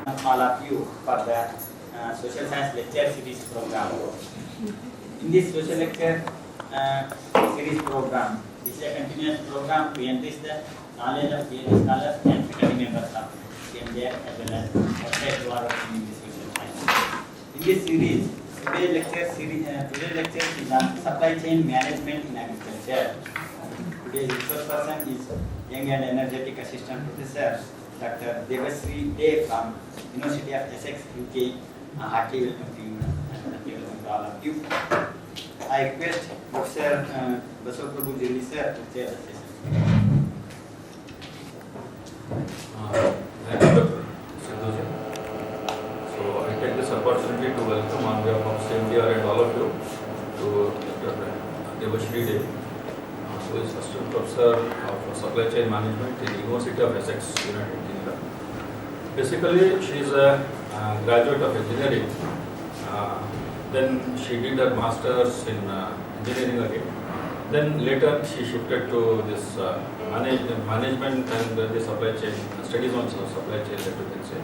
all of you for the social science lecture series program. In this social lecture series program, this is a continuous program to enrich the knowledge of PhD scholars and faculty members of CMJ as well as outside who are working in this social science. In this series, today's lecture is on supply chain management in agriculture. Today's resource person is young and energetic assistant professor Dr. Debashree from University of Essex, UK. Heartily welcome to you and welcome to all of you. I request Professor Debashree sir to chair the session. Thank you, Dr. Sidhuji. So I take this opportunity to welcome on behalf of CMDR and all of you to Dr. Debashree, who is assistant professor of supply chain management in the University of Essex, United Kingdom. Basically, she is a graduate of engineering. Then she did her masters in engineering again. Then later she shifted to this management and the supply chain studies on supply chain, that you can say.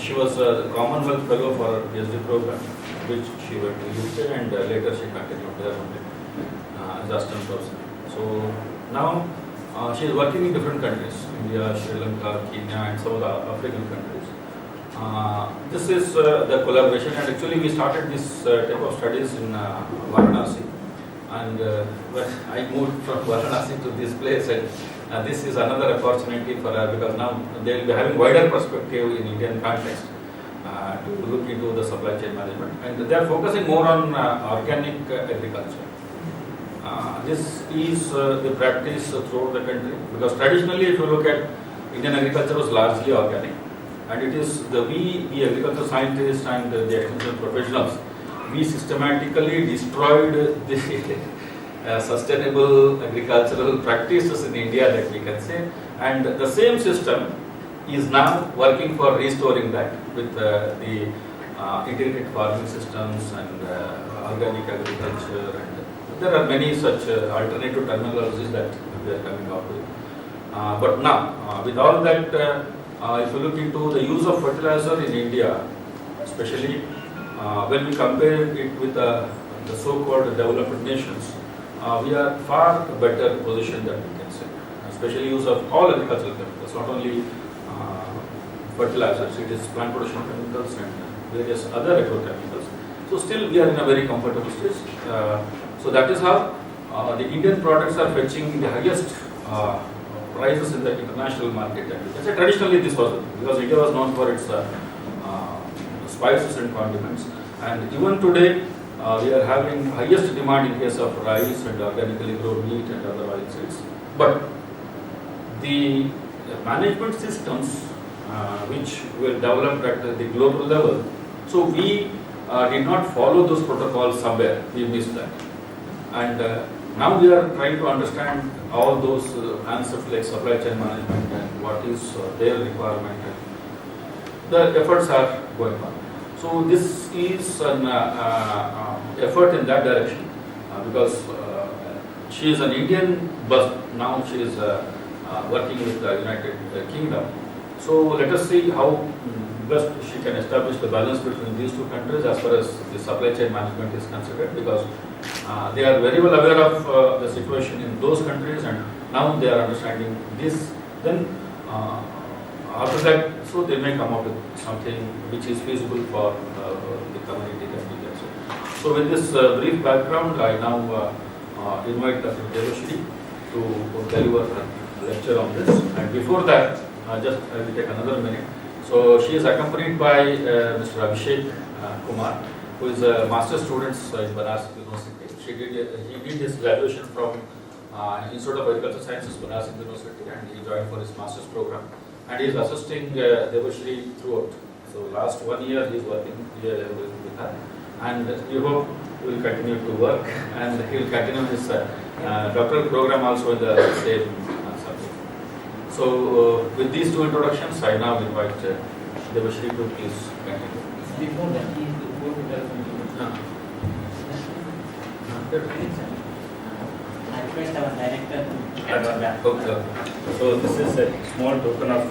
She was a Commonwealth Fellow for her PhD program, which she went to UK, and later she continued there only as assistant professor. So now she is working in different countries: India, Sri Lanka, Kenya, and some of the African countries. This is the collaboration, and actually we started this type of studies in Varanasi. And when I moved from Varanasi to this place, and this is another opportunity for her, because now they will be having wider perspective in Indian context to look into the supply chain management, and they are focusing more on organic agriculture. This is the practice throughout the country, because traditionally, if you look at Indian agriculture, was largely organic, and it is we agriculture scientists and the extension professionals, we systematically destroyed the sustainable agricultural practices in India, that we can say, and the same system is now working for restoring that with the integrated farming systems and organic agriculture, and there are many such alternative terminologies that we are coming up with. But now, with all that, if you look into the use of fertilizer in India, especially when we compare it with the so-called developed nations, we are far better positioned than we can say, especially use of all agricultural chemicals, not only fertilizers, it is plant protection chemicals and various other agrochemicals. So still we are in a very comfortable stage. So that is how the Indian products are fetching the highest prices in the international market. Traditionally this was, because India was known for its spices and condiments, and even today we are having highest demand in case of rice and organically grown meat and other oilseeds. But the management systems which were developed at the global level, so we did not follow those protocols somewhere, we missed that. And now we are trying to understand all those concepts like supply chain management and what is their requirement, and the efforts are going on. So this is an effort in that direction, because she is an Indian, but now she is working with the United Kingdom. So let us see how best she can establish the balance between these two countries as far as the supply chain management is considered, because they are very well aware of the situation in those countries, and now they are understanding this. Then after that, so they may come up with something which is feasible for the community that we can say. So with this brief background, I now invite Dr. Debashree to deliver a lecture on this. And before that, I will take another minute. So she is accompanied by Mr. Abhishek Kumar, who is a master's student in Banaras University. He did his graduation from Institute of Agricultural Sciences, Banaras University, and he joined for his master's program. And he is assisting Debashree throughout. So last 1 year he is working here with her, and we hope he will continue to work, and he will continue his doctoral program also in the same subject. So with these two introductions, I now invite Debashree to please continue. Before that, he is to go to the I request our director to cover that. Okay. So this is a small token of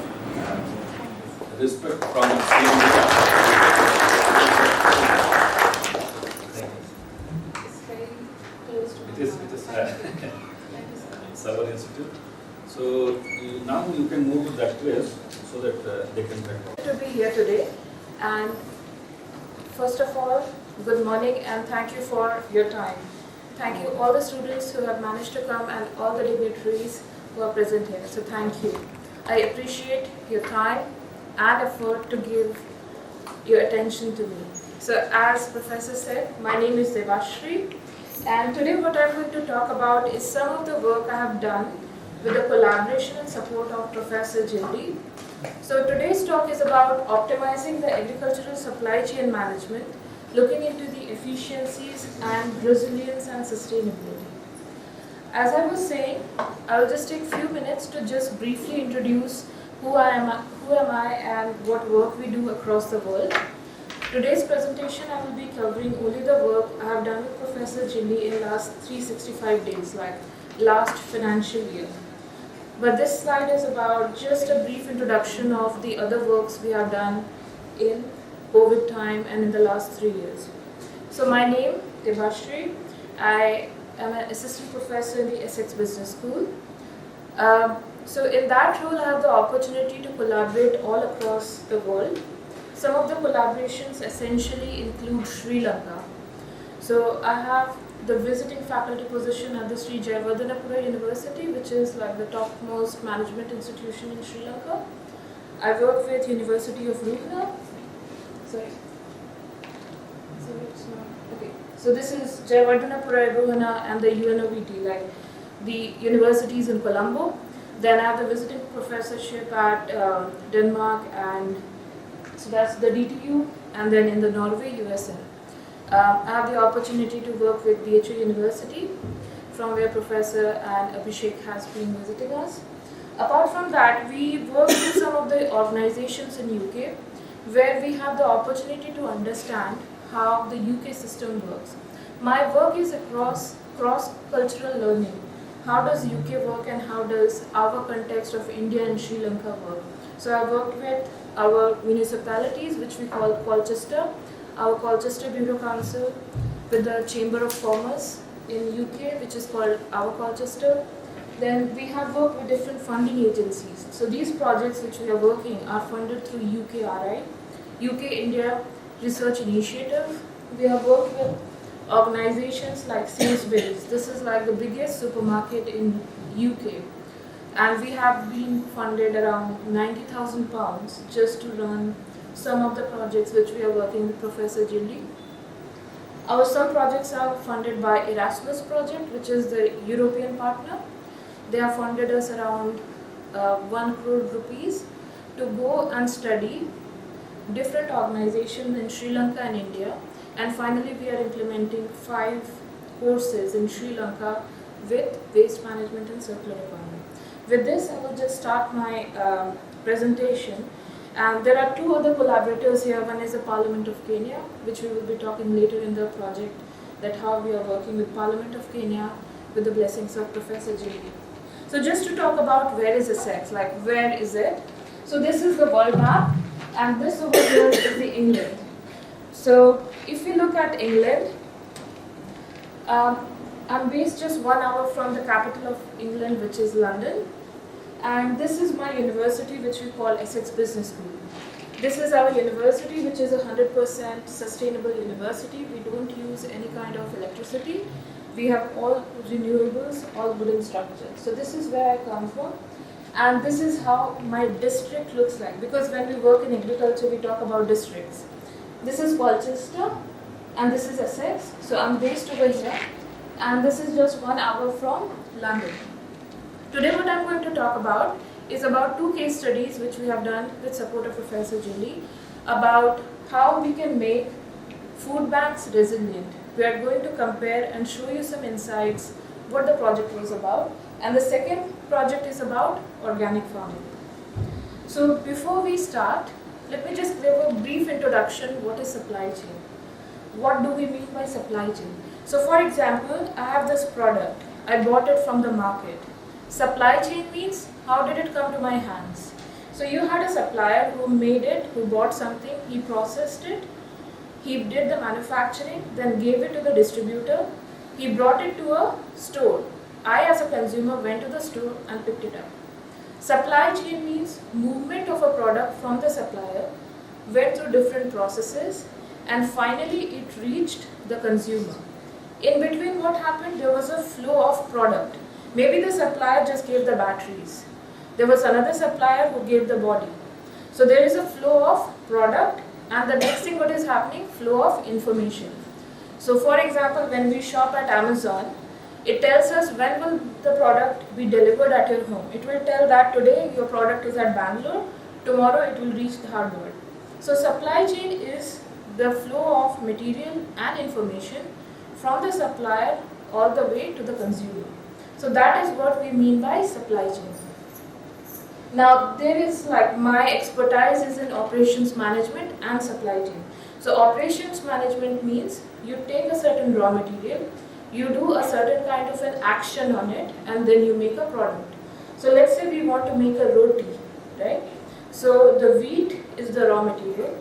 respect from the same It's very close to It is Server Institute. So now you can move to that place so that they can record. to be here today, and first of all, good morning and thank you for your time. Thank you all the students who have managed to come and all the dignitaries who are present here. So thank you. I appreciate your time and effort to give your attention to me. So as Professor said, my name is Debashree, and today what I'm going to talk about is some of the work I have done with the collaboration and support of Professor Jildi. So today's talk is about optimizing the agricultural supply chain management, looking into the efficiencies and resilience and sustainability. As I was saying, I'll just take a few minutes to just briefly introduce who am I and what work we do across the world. Today's presentation I will be covering only the work I have done with Professor Jildi in last 365 days, like last financial year. But this slide is about just a brief introduction of the other works we have done in COVID time and in the last 3 years. So my name, Debashree. I am an assistant professor in the Essex Business School. So in that role, I have the opportunity to collaborate all across the world. Some of the collaborations essentially include Sri Lanka. So I have the visiting faculty position at the Sri Jayawardhanapura University, which is like the topmost management institution in Sri Lanka. I work with University of Ruhna. Sorry. Okay. So this is Jayawardhanapura, Ruhna, and the UNOVT, like the universities in Colombo. Then I have the visiting professorship at Denmark, and so that's the DTU, and then in the Norway, USN. I have the opportunity to work with Debashree University, from where Professor and Abhishek has been visiting us. Apart from that, we work with some of the organizations in UK, where we have the opportunity to understand how the UK system works. My work is across cross-cultural learning. How does UK work and how does our context of India and Sri Lanka work? So I worked with our municipalities, which we call Colchester, our Colchester Bureau Council, with the Chamber of Commerce in UK, which is called our Colchester. Then we have worked with different funding agencies. So these projects which we are working are funded through UKRI, UK India Research Initiative. We have worked with organizations like Sainsbury's. This is like the biggest supermarket in UK. And we have been funded around £90,000 just to run some of the projects which we are working with Professor Jildi. Our some projects are funded by Erasmus project, which is the European partner. They have funded us around 1 crore rupees to go and study different organizations in Sri Lanka and India. And finally, we are implementing 5 courses in Sri Lanka with waste management and circular economy. With this, I will just start my presentation. And there are 2 other collaborators here. One is the Parliament of Kenya, which we will be talking later in the project, that how we are working with Parliament of Kenya with the blessings of Professor Jildi. So just to talk about where is Essex, like where is it? So this is the world map, and this over here is the England. So if you look at England, I'm based just 1 hour from the capital of England, which is London. And this is my university, which we call Essex Business School. This is our university, which is a 100% sustainable university. We don't use any kind of electricity. We have all renewables, all wooden structures. So this is where I come from. And this is how my district looks like. Because when we work in agriculture, we talk about districts. This is Colchester, and this is Essex. So I'm based over here. And this is just 1 hour from London. Today what I'm going to talk about is about 2 case studies which we have done with support of Professor Jildi about how we can make food banks resilient. We are going to compare and show you some insights what the project was about. And the second project is about organic farming. So before we start, let me just give a brief introduction. What is supply chain? What do we mean by supply chain? So for example, I have this product. I bought it from the market. Supply chain means how did it come to my hands? So So you had a supplier who made it, who bought something, he processed it, he did the manufacturing, then gave it to the distributor, he brought it to a store. I as a consumer went to the store and picked it up. Supply chain means movement of a product from the supplier, went through different processes, and finally it reached the consumer. In between what happened, there was a flow of product. Maybe the supplier just gave the batteries. There was another supplier who gave the body. So there is a flow of product, and the next thing what is happening, flow of information. So for example, when we shop at Amazon, it tells us when will the product be delivered at your home. It will tell that today your product is at Bangalore, tomorrow it will reach the Harvard. So supply chain is the flow of material and information from the supplier all the way to the consumer. So that is what we mean by supply chain. Now there is like my expertise is in operations management and supply chain. So operations management means you take a certain raw material, you do a certain kind of an action on it, and then you make a product. So let's say we want to make a roti, right? So the wheat is the raw material.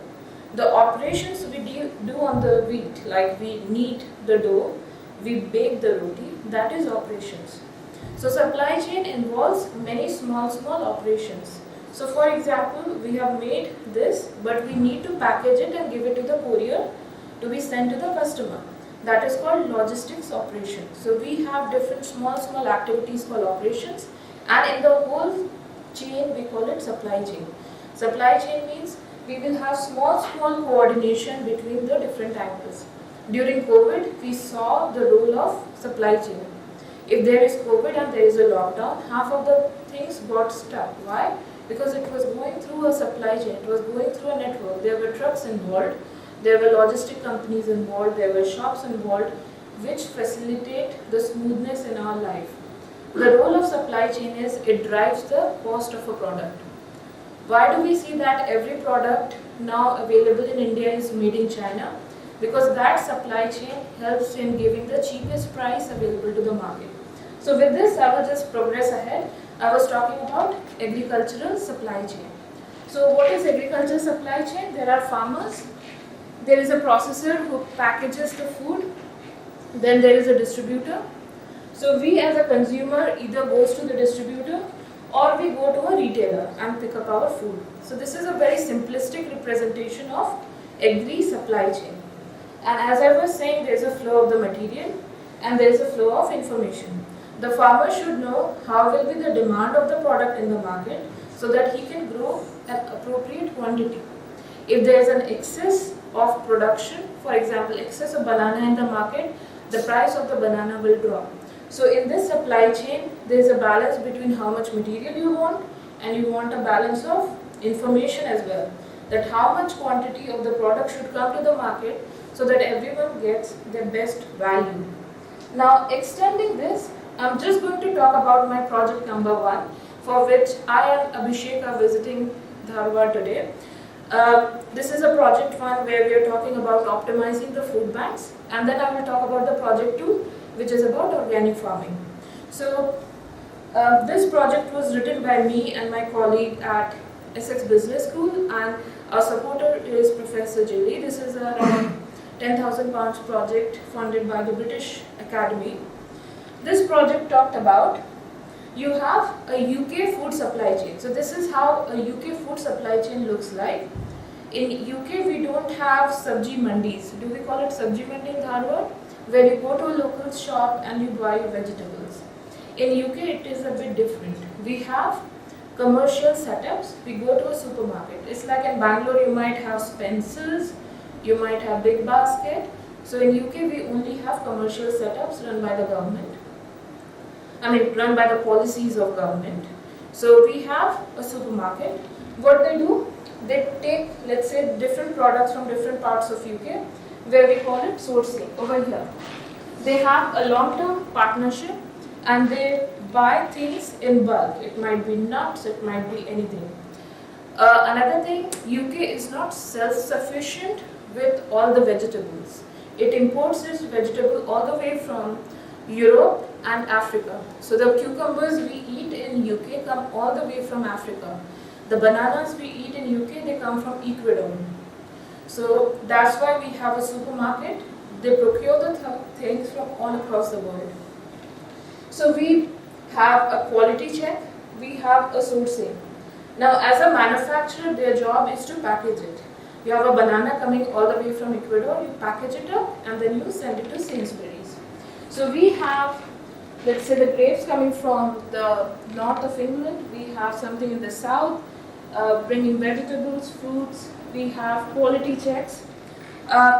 The operations we do on the wheat, like we knead the dough, we bake the roti, that is operations. So supply chain involves many small operations. So for example, we have made this, but we need to package it and give it to the courier to be sent to the customer. That is called logistics operation. So we have different small activities called operations, and in the whole chain we call it supply chain. Supply chain means we will have small coordination between the different angles. During COVID, we saw the role of supply chain. If there is COVID and there is a lockdown, half of the things got stuck. Why? Because it was going through a supply chain, it was going through a network. There were trucks involved, there were logistic companies involved, there were shops involved, which facilitate the smoothness in our life. The role of supply chain is it drives the cost of a product. Why do we see that every product now available in India is made in China? Because that supply chain helps in giving the cheapest price available to the market. So with this, I will just progress ahead. I was talking about agricultural supply chain. So what is agricultural supply chain? There are farmers, there is a processor who packages the food, then there is a distributor. So we as a consumer either goes to the distributor or we go to a retailer and pick up our food. So this is a very simplistic representation of agri supply chain. And as I was saying, there is a flow of the material and there is a flow of information. The farmer should know how will be the demand of the product in the market so that he can grow an appropriate quantity. If there is an excess of production, for example, excess of banana in the market, the price of the banana will drop. So in this supply chain, there is a balance between how much material you want and you want a balance of information as well. That how much quantity of the product should come to the market so that everyone gets their best value. Now extending this, I'm just going to talk about my project number 1, for which I and Abhishek are visiting Dharwad today. This is a project 1 where we are talking about optimizing the food banks, and then I will talk about the project 2, which is about organic farming. So this project was written by me and my colleague at Essex Business School, and our supporter is Professor Jilly. This is around £10,000 project funded by the British Academy. This project talked about you have a UK food supply chain. So this is how a UK food supply chain looks like. In UK we don't have sabji mandis. Do we call it sabji mandi in Dharwad? Where you go to a local shop and you buy your vegetables. In UK it is a bit different. We have commercial setups. We go to a supermarket. It's like in Bangalore you might have Spencer's, you might have Big Basket. So in UK we only have commercial setups run by the government. Run by the policies of government. So we have a supermarket. What they do, they take, let's say, different products from different parts of UK, where we call it sourcing over here. They have a long-term partnership and they buy things in bulk. It might be nuts, it might be anything. Another thing, UK is not self-sufficient with all the vegetables. It imports its vegetable all the way from Europe and Africa. So the cucumbers we eat in UK come all the way from Africa. The bananas we eat in UK, they come from Ecuador. So that's why we have a supermarket. They procure the things from all across the world. So we have a quality check, we have a sourcing. Now as a manufacturer, their job is to package it. You have a banana coming all the way from Ecuador, you package it up and then you send it to Sainsbury's. So we have, let's say, the grapes coming from the north of England, we have something in the south, bringing vegetables, fruits, we have quality checks.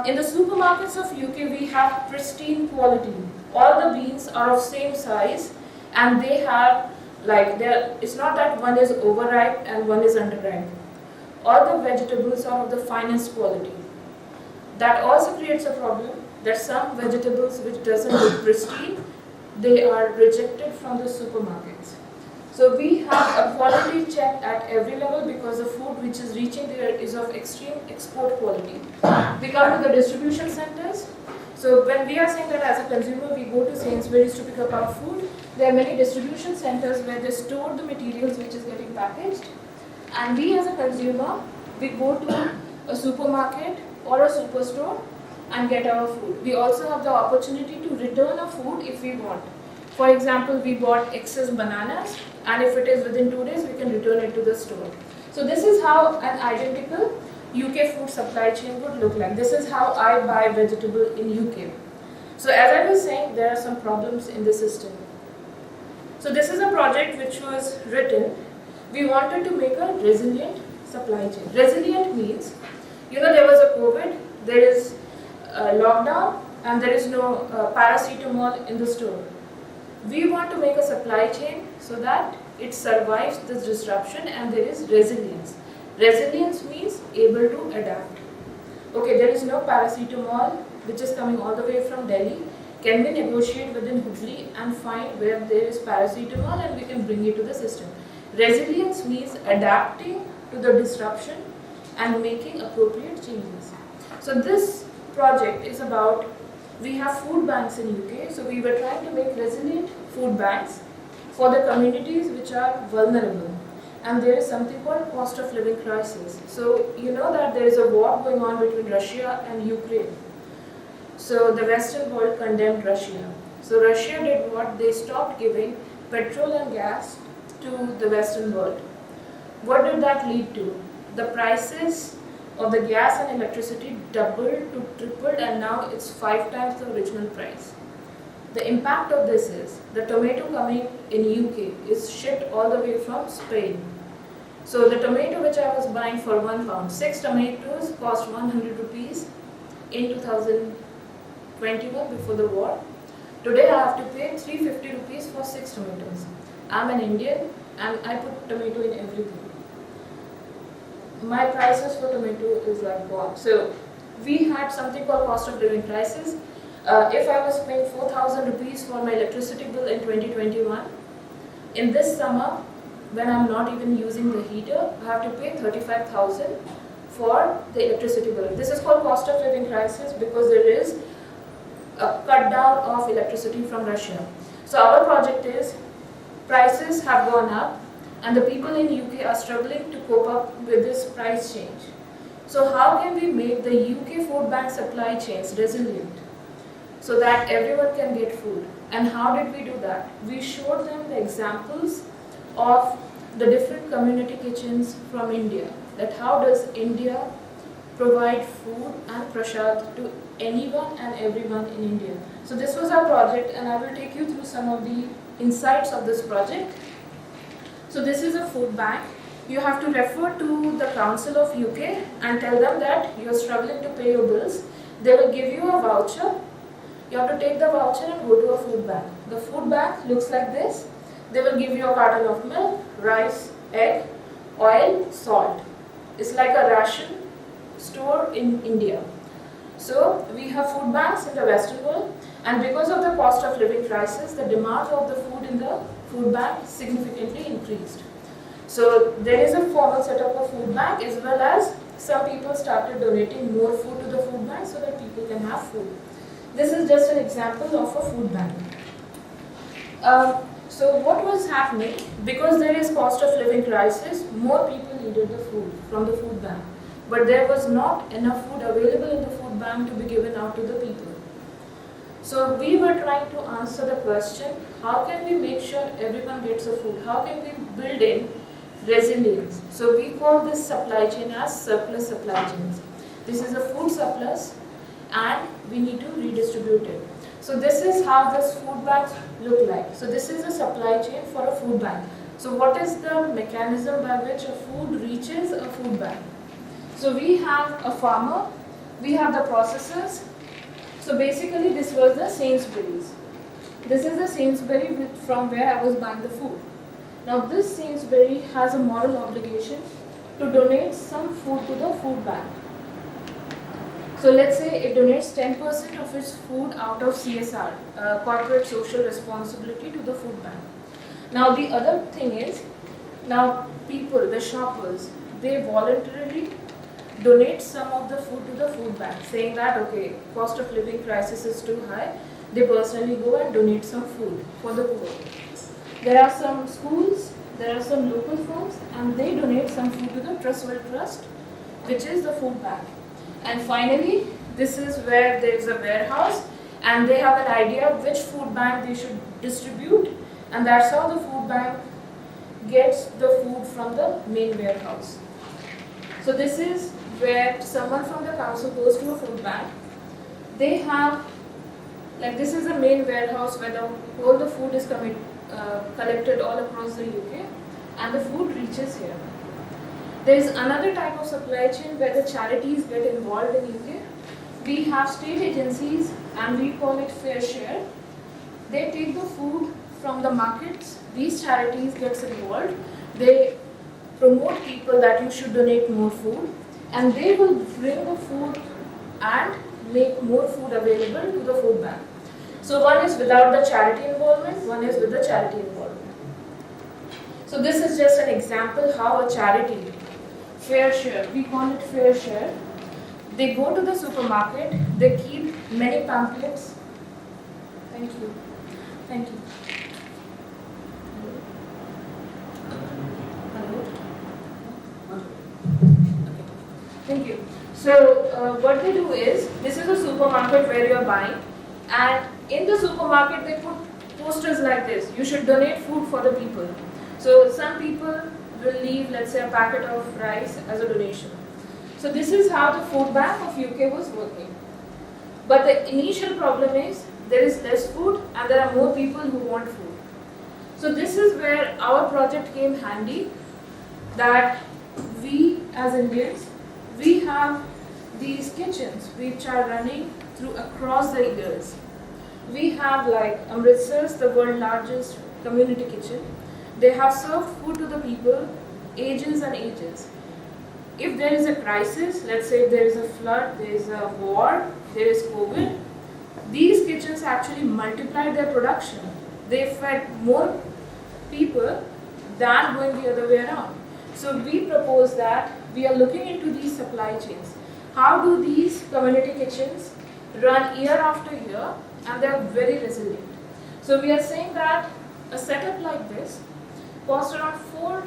In the supermarkets of UK, we have pristine quality. All the beans are of same size and they have, it's not that one is overripe and one is underripe. All the vegetables are of the finest quality. That also creates a problem that some vegetables which doesn't look pristine, they are rejected from the supermarkets. So we have a quality check at every level because the food which is reaching there is of extreme export quality. We come to the distribution centers. So when we are saying that as a consumer we go to Sainsbury's to pick up our food, there are many distribution centers where they store the materials which is getting packaged. And we as a consumer, we go to a supermarket or a superstore and get our food. We also have the opportunity to return our food if we want. For example, we bought excess bananas and if it is within 2 days, we can return it to the store. So this is how an identical UK food supply chain would look like. This is how I buy vegetable in UK. So as I was saying, there are some problems in the system. So this is a project which was written. We wanted to make a resilient supply chain. Resilient means, there was a COVID, there is a lockdown and there is no paracetamol in the store. We want to make a supply chain so that it survives this disruption and there is resilience. Resilience means able to adapt. Okay, there is no paracetamol which is coming all the way from Delhi. Can we negotiate within Hooghly and find where there is paracetamol and we can bring it to the system? Resilience means adapting to the disruption and making appropriate changes. So this project is about, we have food banks in UK, so we were trying to make resilient food banks for the communities which are vulnerable. And there is something called cost of living crisis. So you know that there is a war going on between Russia and Ukraine. So the Western world condemned Russia. So Russia did what? They stopped giving petrol and gas to the Western world. What did that lead to? The prices of the gas and electricity doubled to tripled and now it's 5 times the original price. The impact of this is, the tomato coming in UK is shipped all the way from Spain. So the tomato which I was buying for £1, 6 tomatoes cost 100 rupees in 2021 before the war. Today I have to pay 350 rupees for 6 tomatoes. I'm an Indian and I put tomato in everything. My prices for tomato is like gone. So we had something called cost of living crisis. If I was paying 4,000 rupees for my electricity bill in 2021, in this summer, when I'm not even using the heater, I have to pay 35,000 for the electricity bill. This is called cost of living crisis because there is a cut down of electricity from Russia. So our project is, prices have gone up and the people in UK are struggling to cope up with this price change. So how can we make the UK food bank supply chains resilient so that everyone can get food? And how did we do that? We showed them the examples of the different community kitchens from India. That how does India provide food and prasad to anyone and everyone in India. So this was our project and I will take you through some of the insights of this project. So this is a food bank. You have to refer to the Council of UK and tell them that you are struggling to pay your bills. They will give you a voucher. You have to take the voucher and go to a food bank. The food bank looks like this. They will give you a carton of milk, rice, egg, oil, salt. It's like a ration store in India. So we have food banks in the Western world, and because of the cost of living crisis, the demand of the food in the food bank significantly increased. So there is a formal setup of food bank, as well as some people started donating more food to the food bank so that people can have food. This is just an example of a food bank. So what was happening? Because there is cost of living crisis, more people needed the food from the food bank. But there was not enough food available in the food bank to be given out to the people. So we were trying to answer the question, how can we make sure everyone gets the food? How can we build in resilience? So we call this supply chain as surplus supply chains. This is a food surplus and we need to redistribute it. So this is how this food banks look like. So this is a supply chain for a food bank. So what is the mechanism by which a food reaches a food bank? So we have a farmer, we have the processors. So basically this was the Sainsbury's. This is the Sainsbury from where I was buying the food. Now this Sainsbury has a moral obligation to donate some food to the food bank. So let's say it donates 10% of its food out of CSR, corporate social responsibility, to the food bank. Now the other thing is, now people, the shoppers, they voluntarily donate some of the food to the food bank, saying that okay, cost of living crisis is too high. They personally go and donate some food for the poor. There are some schools, there are some local firms, and they donate some food to the Trustwell Trust, which is the food bank. And finally, this is where there is a warehouse and they have an idea of which food bank they should distribute, and that's how the food bank gets the food from the main warehouse. So this is where someone from the council goes to a food bank. They have, like this is the main warehouse where all the food is collected all across the UK and the food reaches here. There is another type of supply chain where the charities get involved in UK. We have state agencies and we call it fair share. They take the food from the markets. These charities get involved. They promote people that you should donate more food, and they will bring the food and make more food available to the food bank. So one is without the charity involvement, one is with the charity involvement. So this is just an example how a charity, fair share, we call it fair share. They go to the supermarket, they keep many pamphlets. Thank you. Thank you. Thank you. So what they do is, this is a supermarket where you are buying, and in the supermarket they put posters like this: you should donate food for the people. So some people will leave, let's say, a packet of rice as a donation. So this is how the food bank of UK was working. But the initial problem is there is less food and there are more people who want food. So this is where our project came handy, that we as Indians, we have these kitchens which are running through across the years. We have like Amritsar's, the world's largest community kitchen. They have served food to the people ages and ages. If there is a crisis, let's say if there is a flood, there is a war, there is COVID, these kitchens actually multiplied their production. They fed more people than going the other way around. So we propose that we are looking into these supply chains. How do these community kitchens run year after year, and they are very resilient. So we are saying that a setup like this costs around $4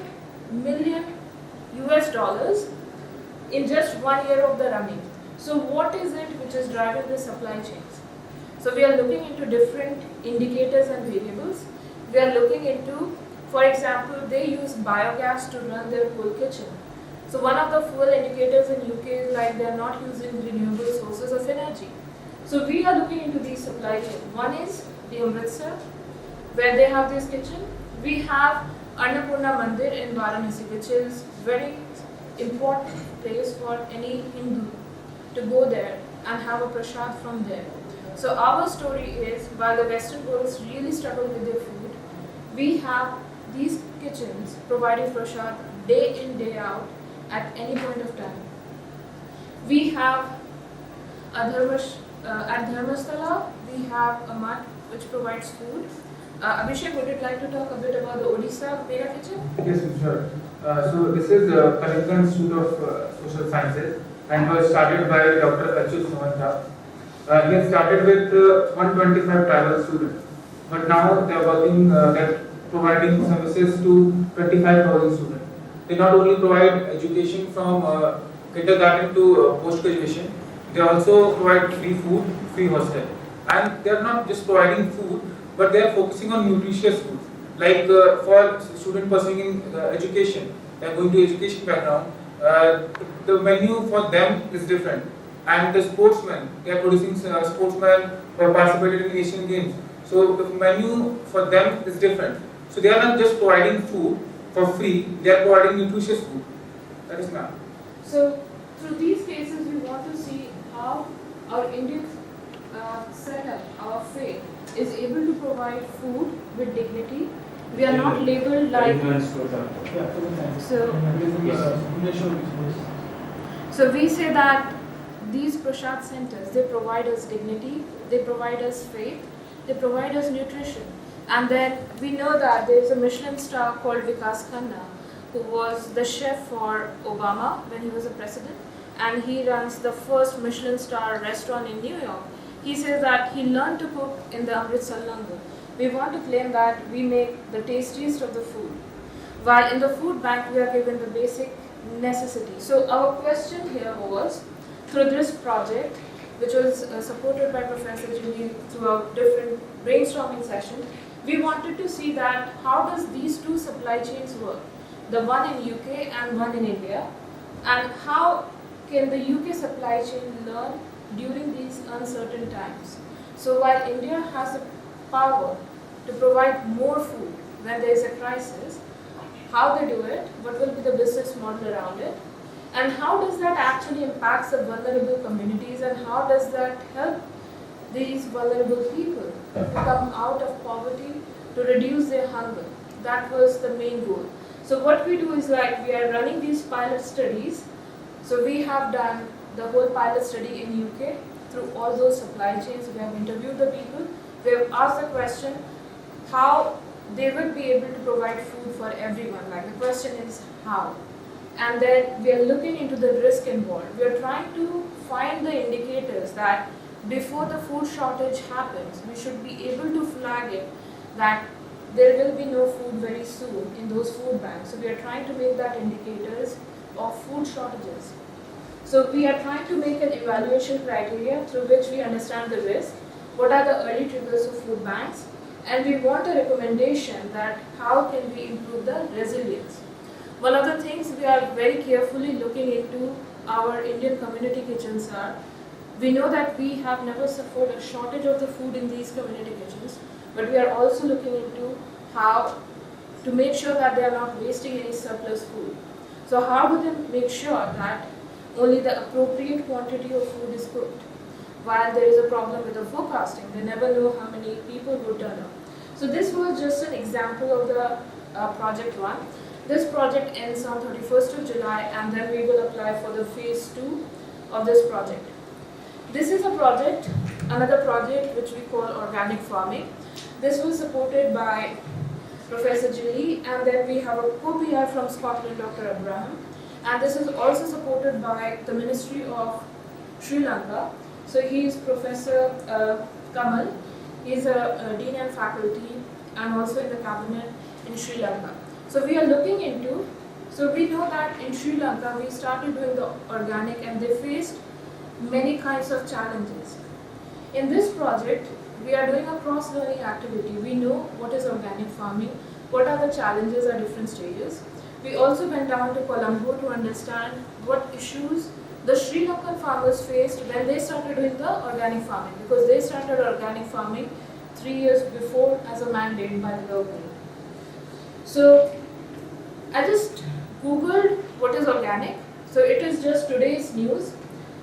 million US in just 1 year of the running. So what is it which is driving the supply chains? So we are looking into different indicators and variables. We are looking into, for example, they use biogas to run their full kitchen. So one of the fuel indicators in UK is like they are not using renewable sources of energy. So we are looking into these supply chains. One is the Amritsar, where they have this kitchen. We have Annapurna Mandir in Varanasi, which is very important place for any Hindu to go there and have a prasad from there. So our story is, while the Western world really struggle with their food, we have these kitchens providing prasad day in, day out at any point of time. We have at Dharmasthala, we have a mat which provides food. Abhishek, would you like to talk a bit about the Odisha Mega Kitchen? Yes, sure. So this is the Collector Institute of Social Sciences and was started by Dr. Achyut Samanta. He had started with 125 tribal students, but now they are working, providing services to 25,000 students. They not only provide education from kindergarten to post-graduation, they also provide free food, free hostel. And they are not just providing food, but they are focusing on nutritious food. Like for student pursuing education, they are going to education background, the menu for them is different. And the sportsmen, they are producing sportsmen who have participated in Asian Games. So the menu for them is different. So they are not just providing food for free, they are providing nutritious food. That is ma'am. So through these cases, we want to see how our Indian setup, our faith, is able to provide food with dignity. We are not labeled like. So we say that these Prashad centers, they provide us dignity, they provide us faith, they provide us nutrition. And then we know that there is a Michelin star called Vikas Khanna, who was the chef for Obama when he was a president, and he runs the first Michelin star restaurant in New York. He says that he learned to cook in the Amritsar Langar. We want to claim that we make the tastiest of the food, while in the food bank we are given the basic necessities. So our question here was, through this project, which was supported by Professor Jimmy throughout different brainstorming sessions, we wanted to see that how does these two supply chains work, the one in UK and one in India, and how can the UK supply chain learn during these uncertain times. So while India has the power to provide more food when there is a crisis, how they do it, what will be the business model around it, and how does that actually impact the vulnerable communities, and how does that help these vulnerable people to come out of poverty, to reduce their hunger. That was the main goal. So what we do is like we are running these pilot studies. So we have done the whole pilot study in UK through all those supply chains. We have interviewed the people. We have asked the question how they will be able to provide food for everyone. Like the question is how. And then we are looking into the risk involved. We are trying to find the indicators that before the food shortage happens, we should be able to flag it that there will be no food very soon in those food banks. So we are trying to make that indicators of food shortages. So we are trying to make an evaluation criteria through which we understand the risk, what are the early triggers of food banks, and we want a recommendation that how can we improve the resilience. One of the things we are very carefully looking into our Indian community kitchens are, we know that we have never suffered a shortage of the food in these community kitchens, but we are also looking into how to make sure that they are not wasting any surplus food. So how do they make sure that only the appropriate quantity of food is cooked? While there is a problem with the forecasting, they never know how many people would turn up. So this was just an example of the project 1. This project ends on 31st of July, and then we will apply for the phase 2 of this project. This is a project, another project which we call organic farming. This was supported by Professor Julie, and then we have a co-PI from Scotland, Dr. Abraham. And this is also supported by the Ministry of Sri Lanka. So he is Professor Kamal. He is a dean and faculty and also in the cabinet in Sri Lanka. So we are looking into, so we know that in Sri Lanka we started doing the organic and they faced many kinds of challenges. In this project, we are doing a cross-learning activity. We know what is organic farming, what are the challenges at different stages. We also went down to Colombo to understand what issues the Sri Lankan farmers faced when they started doing the organic farming, because they started organic farming 3 years before as a mandate by the government. So I just googled what is organic. So it is just today's news.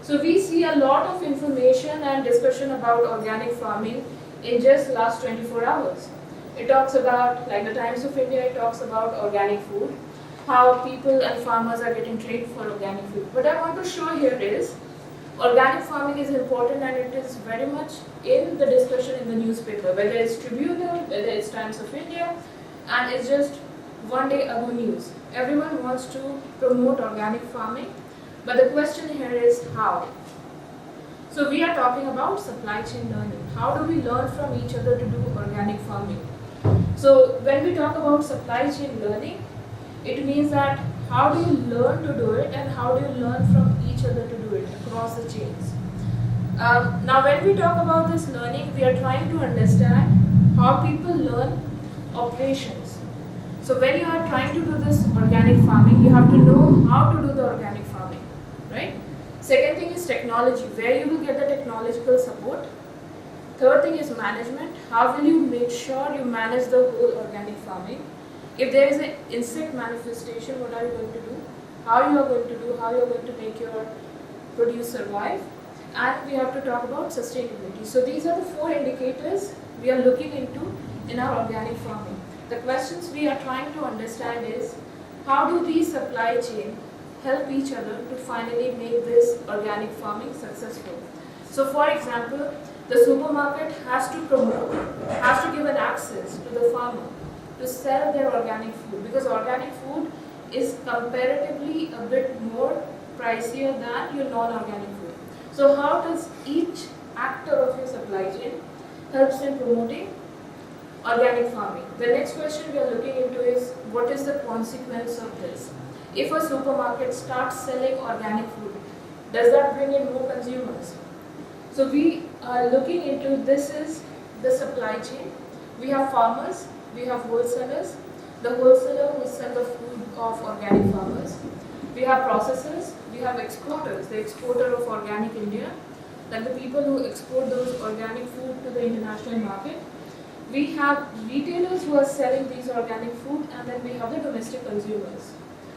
So we see a lot of information and discussion about organic farming in just last 24 hours. It talks about, like the Times of India, it talks about organic food, how people and farmers are getting trained for organic food. What I want to show here is, organic farming is important and it is very much in the discussion in the newspaper, whether it's Tribunal, whether it's Times of India, and it's just one day ago news. Everyone wants to promote organic farming, but the question here is how. So we are talking about supply chain learning. How do we learn from each other to do organic farming? So when we talk about supply chain learning, it means that how do you learn to do it and how do you learn from each other to do it across the chains. Now when we talk about this learning, we are trying to understand how people learn operations. So when you are trying to do this organic farming, you have to know how to do the organic farming, right? Second thing is technology, where you will get the technological support. Third thing is management, how will you make sure you manage the whole organic farming. If there is an insect manifestation, what are you going to do? How you are going to do, how you are going to make your produce survive. And we have to talk about sustainability. So these are the 4 indicators we are looking into in our organic farming. The questions we are trying to understand is, how do these supply chain help each other to finally make this organic farming successful? So for example, the supermarket has to promote, has to give an access to the farmer to sell their organic food, because organic food is comparatively a bit more pricier than your non-organic food. So how does each actor of your supply chain helps in promoting organic farming? The next question we are looking into is, what is the consequence of this? If a supermarket starts selling organic food, does that bring in more consumers? So we are looking into, this is the supply chain. We have farmers, we have wholesalers, the wholesaler who sell the food of organic farmers. We have processors, we have exporters, the exporter of organic India, like the people who export those organic food to the international market. We have retailers who are selling these organic food, and then we have the domestic consumers.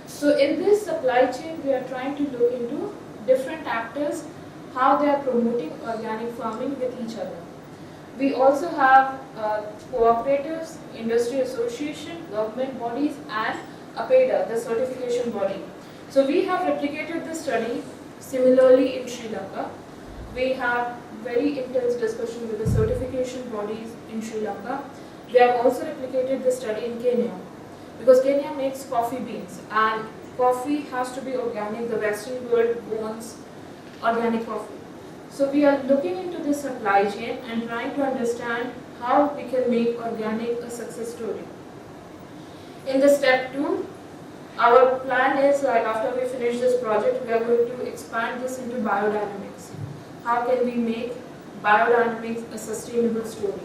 So in this supply chain, we are trying to look into different actors, how they are promoting organic farming with each other. We also have cooperatives, industry association, government bodies, and APEDA, the certification body. So we have replicated this study similarly in Sri Lanka. We have very intense discussion with the certification bodies in Sri Lanka. We have also replicated this study in Kenya, because Kenya makes coffee beans, and coffee has to be organic. The Western world wants organic coffee. So we are looking into this supply chain and trying to understand how we can make organic a success story. In the step 2, our plan is, like, after we finish this project, we are going to expand this into biodynamics. How can we make biodynamics a sustainable story?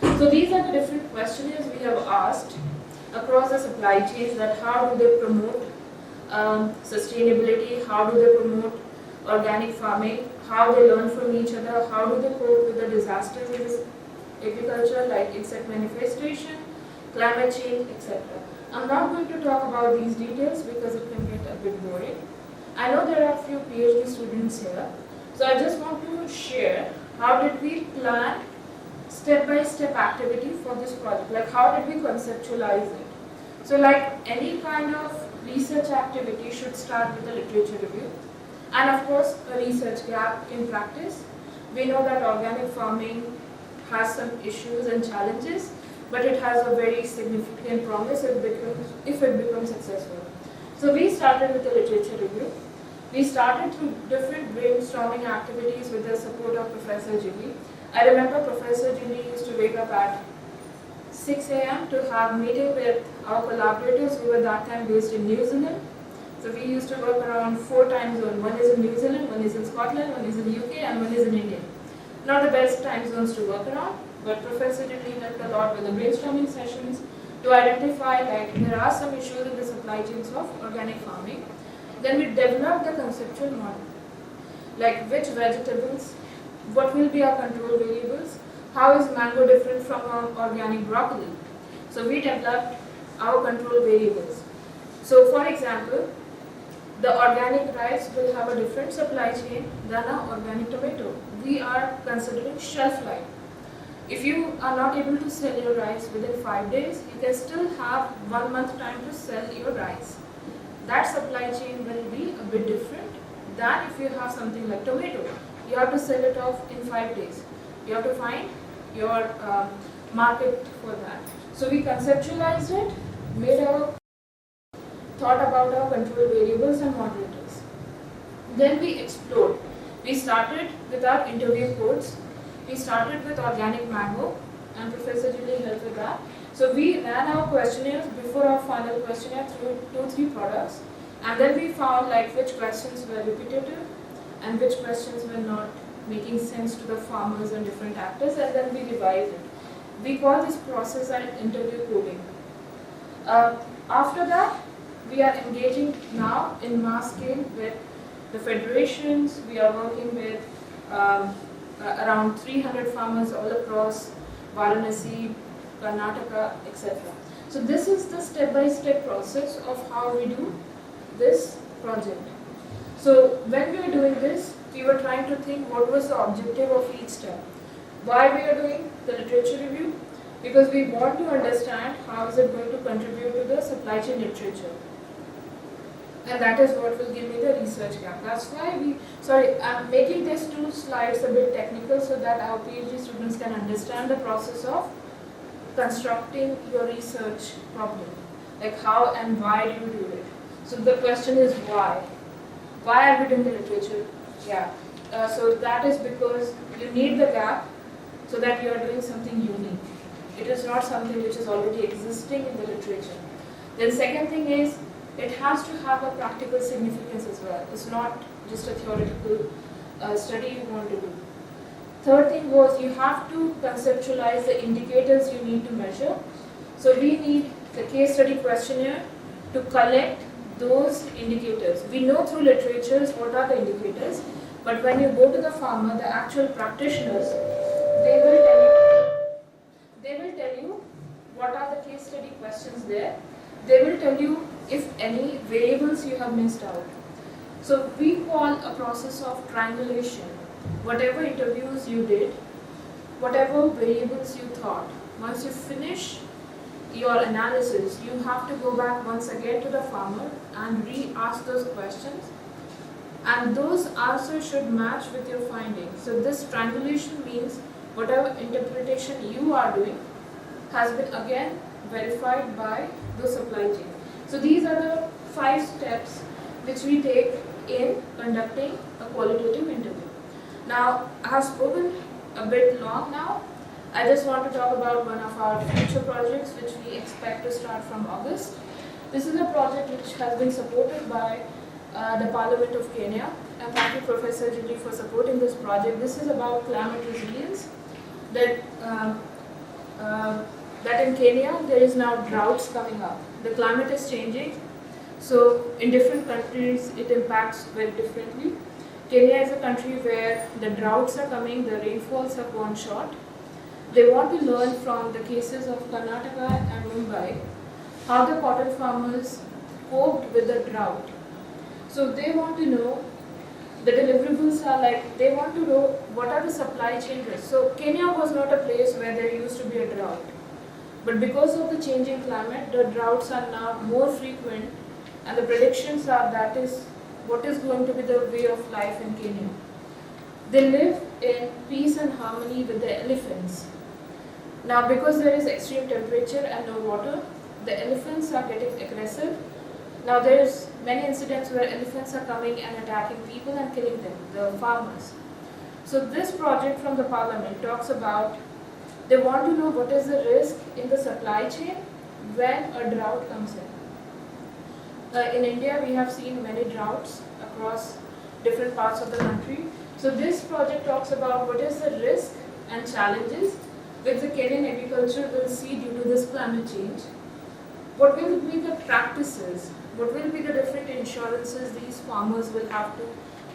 So these are the different questionnaires we have asked across the supply chains, that how do they promote sustainability, how do they promote organic farming, how they learn from each other, how do they cope with the disasters in agriculture like insect manifestation, climate change, etc. I'm not going to talk about these details because it can get a bit boring. I know there are a few PhD students here, so I just want to share how did we plan step-by-step activity for this project, like how did we conceptualize it. So like any kind of research activity should start with a literature review, and of course a research gap in practice. We know that organic farming has some issues and challenges, but it has a very significant promise if it becomes successful. So we started with a literature review. We started through different brainstorming activities with the support of Professor Jilly. I remember Professor Jilly used to wake up at 6 a.m. to have meeting with our collaborators who were that time based in New Zealand. So we used to work around 4 time zones. One is in New Zealand, one is in Scotland, one is in UK, and one is in India. Not the best time zones to work around, but Professor Jilly helped a lot with the brainstorming sessions to identify like there are some issues in the supply chains of organic farming. Then we developed the conceptual model, like which vegetables, what will be our control variables, how is mango different from organic broccoli. So we developed our control variables. So for example, the organic rice will have a different supply chain than an organic tomato. We are considering shelf life. If you are not able to sell your rice within 5 days, you can still have 1 month time to sell your rice. That supply chain will be a bit different than if you have something like tomato. You have to sell it off in 5 days. You have to find your market for that. So we conceptualized it, thought about our control variables and moderators. Then we explored. We started with our interview codes. We started with organic mango, and Professor Julie helped with that. So we ran our questionnaires before our final questionnaire through 2-3 products, and then we found like which questions were repetitive and which questions were not making sense to the farmers and different actors, and then we revised it. We call this process an interview coding. After that, we are engaging now in mass scale with the federations. We are working with around 300 farmers all across Varanasi, Karnataka, etc. So this is the step-by-step process of how we do this project. So when we were doing this, we were trying to think what was the objective of each step. Why we are doing the literature review? Because we want to understand how is it going to contribute to the supply chain literature. And that is what will give me the research gap. That's why I'm making these 2 slides a bit technical so that our PhD students can understand the process of constructing your research problem. Like how and why do you do it? So the question is why? Why are we doing the literature gap? So that is because you need the gap so that you are doing something unique. It is not something which is already existing in the literature. Then second thing is, it has to have a practical significance as well. It's not just a theoretical study you want to do. Third thing was you have to conceptualize the indicators you need to measure. So we need the case study questionnaire to collect those indicators. We know through literatures what are the indicators, but when you go to the farmer, the actual practitioners, they will tell you what are the case study questions there. They will tell you if any variables you have missed out. So we call a process of triangulation. Whatever interviews you did, whatever variables you thought, once you finish your analysis, you have to go back once again to the farmer and re-ask those questions, and those answers should match with your findings. So this triangulation means whatever interpretation you are doing has been again verified by the supply chain. So these are the 5 steps which we take in conducting a qualitative interview. Now, I have spoken a bit long now. I just want to talk about one of our future projects which we expect to start from August. This is a project which has been supported by the Parliament of Kenya. And thank you, Professor Julie, for supporting this project. This is about climate resilience. That in Kenya there is now droughts coming up. The climate is changing. So in different countries it impacts very differently. Kenya is a country where the droughts are coming, the rainfalls have gone short. They want to learn from the cases of Karnataka and Mumbai how the cotton farmers coped with the drought. So they want to know, the deliverables are like, they want to know what are the supply chain risks. So Kenya was not a place where there used to be a drought. But because of the changing climate, the droughts are now more frequent, and the predictions are that is what is going to be the way of life in Kenya. They live in peace and harmony with the elephants. Now because there is extreme temperature and no water, the elephants are getting aggressive. Now there is many incidents where elephants are coming and attacking people and killing them, the farmers. So this project from the Parliament talks about, they want to know what is the risk in the supply chain when a drought comes in. In India, we have seen many droughts across different parts of the country. So this project talks about what is the risk and challenges which the Kenyan agriculture will see due to this climate change. What will be the practices? What will be the different insurances these farmers will have to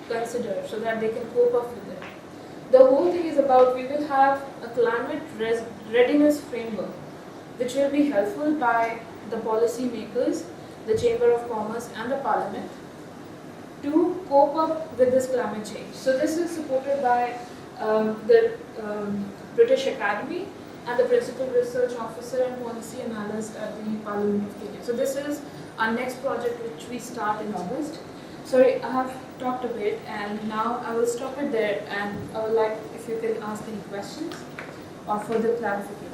consider so that they can cope up with it? The whole thing is about, we will have a climate readiness framework which will be helpful by the policy makers, the Chamber of Commerce and the Parliament to cope up with this climate change. So this is supported by the British Academy and the Principal Research Officer and Policy Analyst at the Parliament of Kenya. So this is our next project which we start in August. Sorry, I have talked a bit and now I will stop it there, and I would like if you can ask any questions or further clarification.